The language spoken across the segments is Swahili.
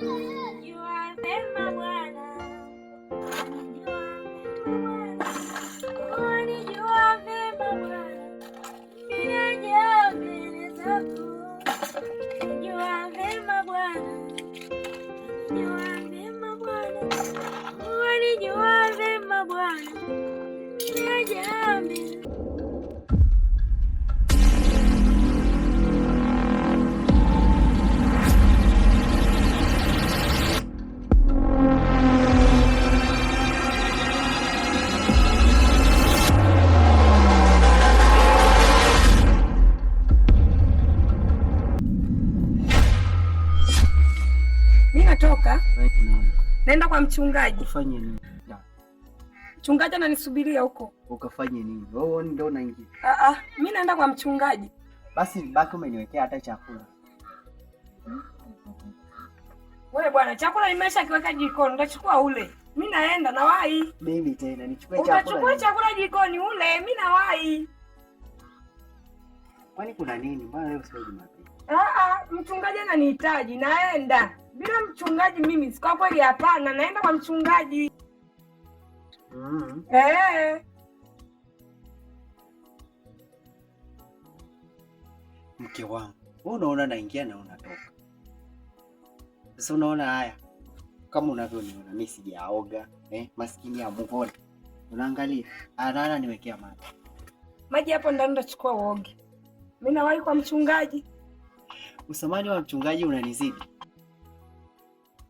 Unanijua vema Bwana, unanijua vema Bwana, ninajaa mbele zako. Unanijua vema Bwana, unanijua vema Bwana, unanijua vema Bwana, ninajaa mbele. Naenda kwa mchungaji. Ufanye nini? Mchungaji ananisubiria huko. Ukafanye nini? Wewe ndio unaingia. Mimi naenda kwa mchungaji. Basi baki umeniwekea hata chakula. Wewe bwana, chakula nimesha kiweka jikoni, utachukua ule. Mimi naenda na wai. Mimi tena nichukue chakula. Utachukua chakula jikoni ule, mimi na wai. Kwani kuna nini? Mbona leo sio Jumapili? Mchungaji ananihitaji, naenda. Bila mchungaji mimi kwa kweli hapana, naenda kwa mchungaji. Mke wangu, wewe unaona naingia na unatoka. Sasa unaona haya. Kama unavyoniona mimi sijaoga, maskini ya Mungu. Unaangalia, analala niwekea maji. Maji hapo ndani ndachukua uoge. Mimi nawahi kwa mchungaji. Usamani wa mchungaji unanizidi.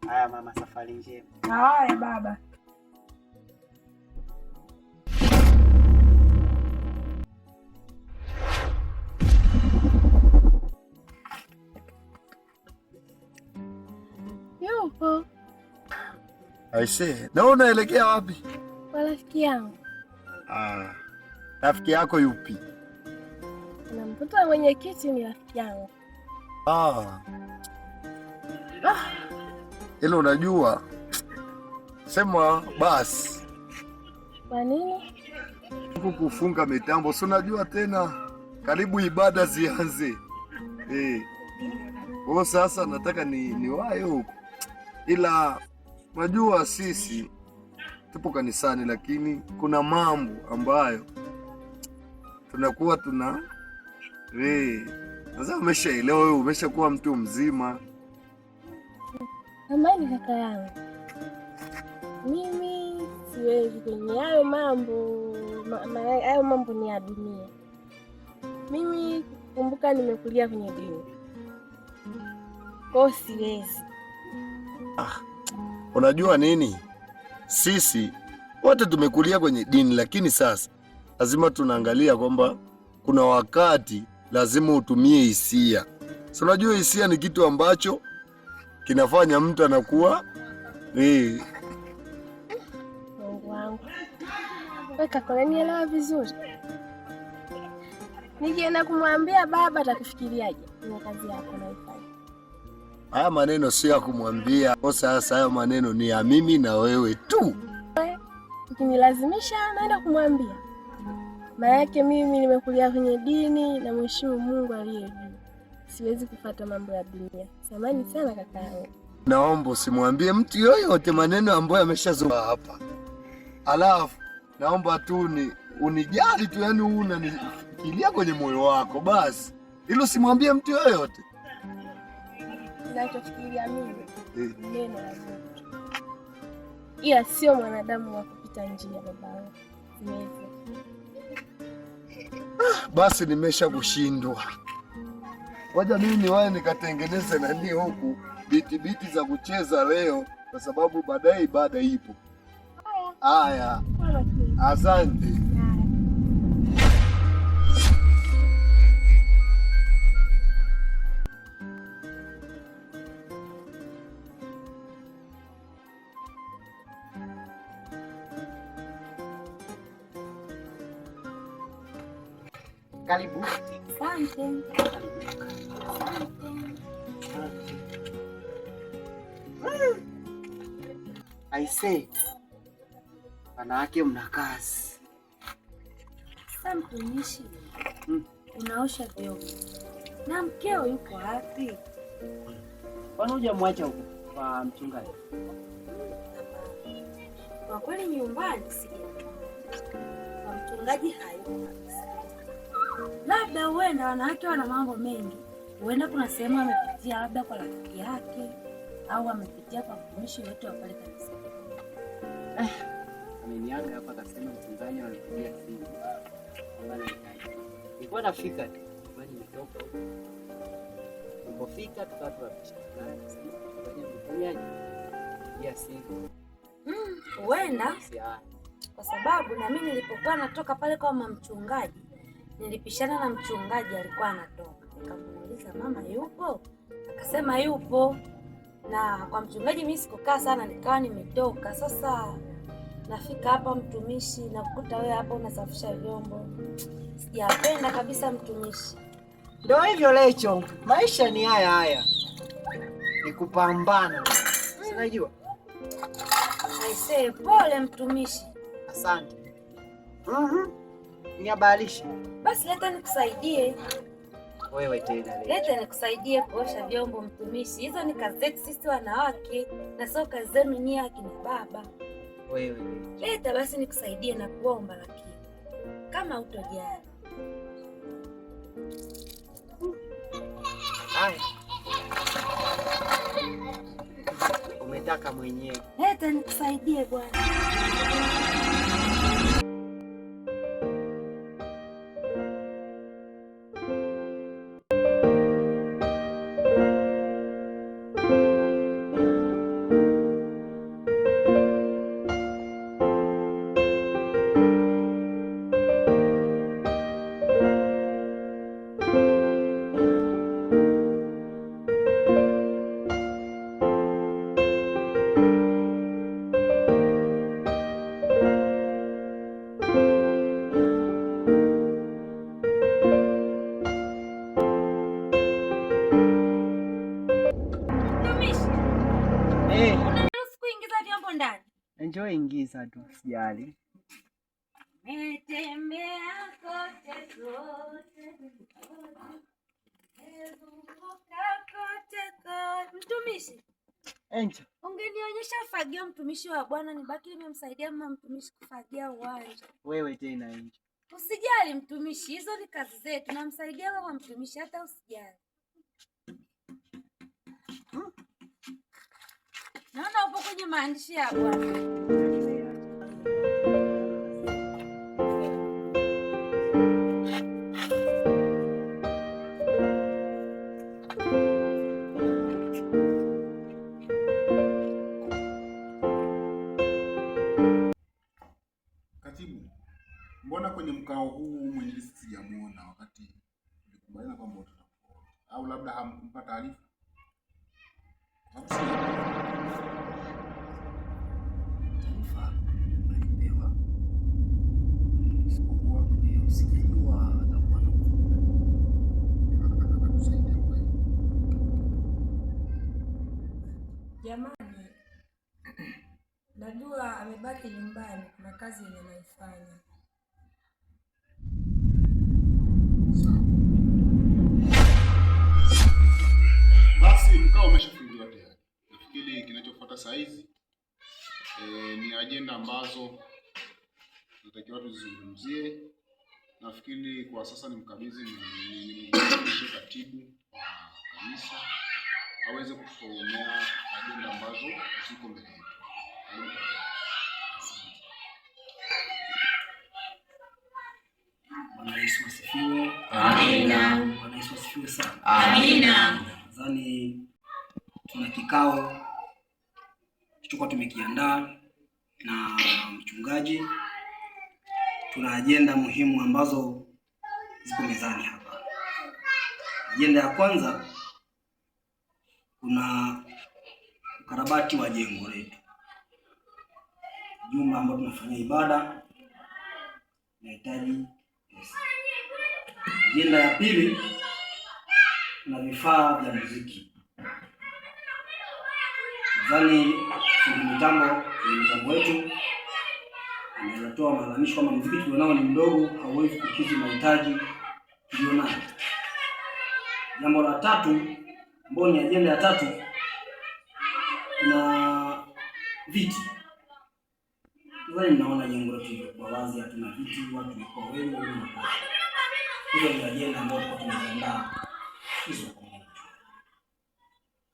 Haya mama, safari njema. Haya baba. Yupo. Aisee, na unaelekea wapi? Kwa rafiki yangu. Rafiki yako yupi? Na mtoto wa mwenyekiti ni rafiki yangu. Hilo unajua. Sema basi. Kwa nini? Kufunga mitambo, si unajua tena karibu ibada zianze. Kwa sasa nataka niwahi huko. Ila unajua sisi tupo kanisani, lakini kuna mambo ambayo tunakuwa sasa umeshaelewa wewe, umeshakuwa mtu mzima. Amani kaka yangu, mimi siwezi kwenye hayo mambo. Hayo mambo ni ya dunia. Mimi kumbuka nimekulia kwenye dini, kwa siwezi. Unajua nini, sisi wote tumekulia kwenye dini, lakini sasa lazima tunaangalia kwamba kuna wakati lazima utumie hisia. So unajua hisia ni kitu ambacho kinafanya mtu anakuwa Mungu wangu. Weka kwa nielewa vizuri. Nikienda kumwambia baba atakufikiriaje? Ni kazi yako naifanya. Haya maneno si ya kumwambia. Sasa hayo maneno ni ya mimi na wewe tu. Ukinilazimisha naenda kumwambia. Maana yake mimi nimekulia kwenye dini na mheshimu Mungu aliye juu. Siwezi kufuata mambo ya dunia. Samahani sana kaka yangu. Naomba usimwambie mtu yoyote maneno ambayo ameshazungumza hapa. Alafu naomba tu unijali tu, yani unanifikiria kwenye moyo wako basi. Hilo usimwambie mtu yoyote. Ninachofikiria mimi neno la Mungu. Ila sio mwanadamu wa kupita njia babangu. Siwezi. Basi nimesha kushindwa. Waja mimi niwae nikatengeneze nani huku biti za kucheza leo, kwa sababu baadaye ibada ipo. Haya. Asante. Karibu. Asante. Aisee, wanawake mna kazi. Sasa mtumishi, unaosha vyombo na mkeo yuko wapi? Kwani hujamwacha huko? kwa mchungaji. Kwa kweli nyumbani sijatoka. Kwa mchungaji hayupo kabisa. Labda huenda wanawake wana mambo mengi. Huenda kuna sehemu amepitia labda kwa rafiki yake au amepitia kwa mtumishi wetu wa pale kanisani. Ameniaga hapa akasema mchungaji anapigia simu. Nilikuwa nafika tu, bali nimetoka huko. Nilipofika tukawa tunapishana. Mchungaji amefanyaje? Ya simu. Huenda kwa sababu na mimi nilipokuwa natoka pale kwa mama mchungaji nilipishana na mchungaji alikuwa anatoka. Nikamuuliza mama yupo? Akasema yupo. Na kwa mchungaji mimi sikukaa sana nikawa nimetoka. Sasa nafika hapa mtumishi nakukuta wewe hapa unasafisha vyombo. Sijapenda kabisa mtumishi. Ndio hivyo Lecho. Maisha ni haya. Ni kupambana. Unajua? Aisee, pole mtumishi. Asante. Niabalisha. Basi leta nikusaidie. Wewe tena leta nikusaidie kuosha vyombo mtumishi. Hizo ni kazi zetu sisi wanawake na sio kazi zenu nyinyi akina baba. Wewe. Leta basi nikusaidie na kuomba lakini kama utojali. Haya. Umetaka mwenyewe. Leta nikusaidie bwana. Enjoy, ingiza tu, sijali. Metembea kote kote. Mezunguka kote kote. Mtumishi. Enjoy. Ungenionyesha fagio mtumishi wa Bwana nibaki nimemsaidia mama mtumishi kufagia uwanja. Wewe tena enjoy. Usijali mtumishi, hizo ni kazi zetu. Namsaidia mama mtumishi hata usijali. Naona upo kwenye maandishi ya Bwana. Katibu, mbona kwenye mkao huu mwenyekiti sijamuona wakati tulikubaliana kwamba tutakuwa, au labda hamkumpa taarifa? Taarifa alipewa, isipokuwa sijajua atakuwa na kusaidia kwa hiyo. Jamani, najua amebaki nyumbani, kuna kazi yenye anaifanya. Basi mkao umeshafunguliwa tayari. Nafikiri kinachofuata saa hizi ni ajenda ambazo tunatakiwa tuzizungumzie. Nafikiri kwa sasa nimkabidhi nimkaribishe katibu wa kanisa aweze kusomea ajenda ambazo ziko mbele yetu. Bwana Yesu asifiwe. Amina. Bwana Yesu asifiwe sana. Amina. Nadhani tuna kikao tulichokuwa tumekiandaa na mchungaji. Tuna ajenda muhimu ambazo ziko mezani hapa. Ajenda ya kwanza, kuna ukarabati wa jengo letu, jumba ambalo tunafanyia ibada, inahitaji pesa. Ajenda ya pili, kuna vifaa vya muziki. Nadhani fundi mitambo wetu anatoa malalamisho kama muziki tulionao ni mdogo, hauwezi kukidhi mahitaji tulionayo. Jambo la tatu, ambalo ni ajenda ya tatu, kuna viti. Nadhani mnaona jengo lote liko wazi, hatuna viti, watu wako wengi na hizo ni ajenda ambazo tunaandaa hizo.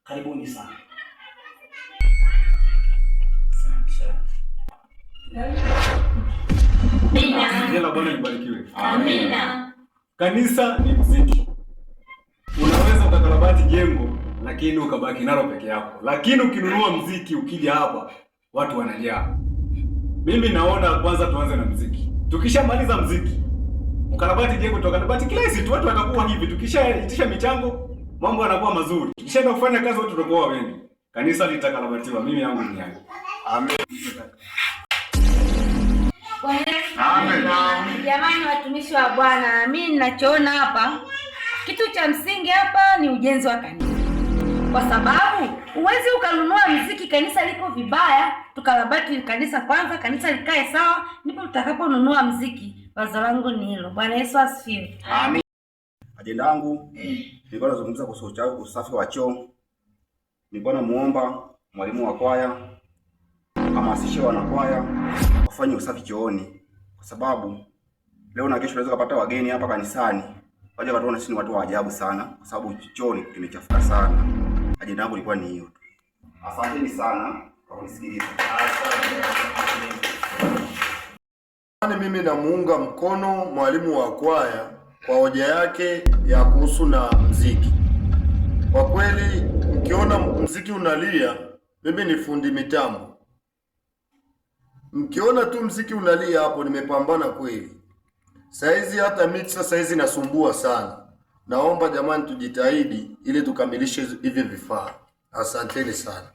Karibuni sana. Jina Bwana libarikiwe. Amina. Kanisa ni mziki. Unaweza ukakarabati jengo lakini ukabaki nalo peke yako. Lakini ukinunua mziki ukija hapa watu wanajaa. Mimi naona kwanza tuanze na mziki. Tukishamaliza mziki, ukarabati jengo, tukarabati kila siku, watu watakuwa hivi. Tukishaitisha michango, mambo yanakuwa mazuri. Tukishaenda kufanya kazi, watu watakuwa wengi. Kanisa litakarabatiwa. Mimi yangu ni yangu. Amen. Amen. Jamani, watumishi wa Bwana, mimi ninachoona hapa, kitu cha msingi hapa ni ujenzi wa kanisa, kwa sababu huwezi ukanunua mziki kanisa liko vibaya, tukarabati kanisa kwanza, kanisa likae sawa, ndipo tutakaponunua mziki. Wazo langu ni hilo. Bwana Yesu asifiwe. Amen. Ajenda yangu nilikuwa nazungumza kuhusu usafi wa choo. Nilikuwa namuomba mwalimu wa kwaya hamasishe wanakwaya wafanye usafi chooni, kwa sababu leo na kesho unaweza kupata wageni hapa kanisani waje watuone sisi ni watu wa ajabu sana, kwa sababu chooni kimechafuka sana. Ajenda yangu ilikuwa ni hiyo. Asanteni sana kwa kunisikiliza. Mimi namuunga mkono mwalimu wa kwaya kwa hoja yake ya kuhusu na mziki. Kwa kweli mkiona mziki unalia, mimi ni fundi mitambo. Mkiona tu mziki unalia hapo, nimepambana kweli. Saizi hata mixer saizi nasumbua sana. Naomba jamani tujitahidi ili tukamilishe hivi vifaa. Asanteni sana.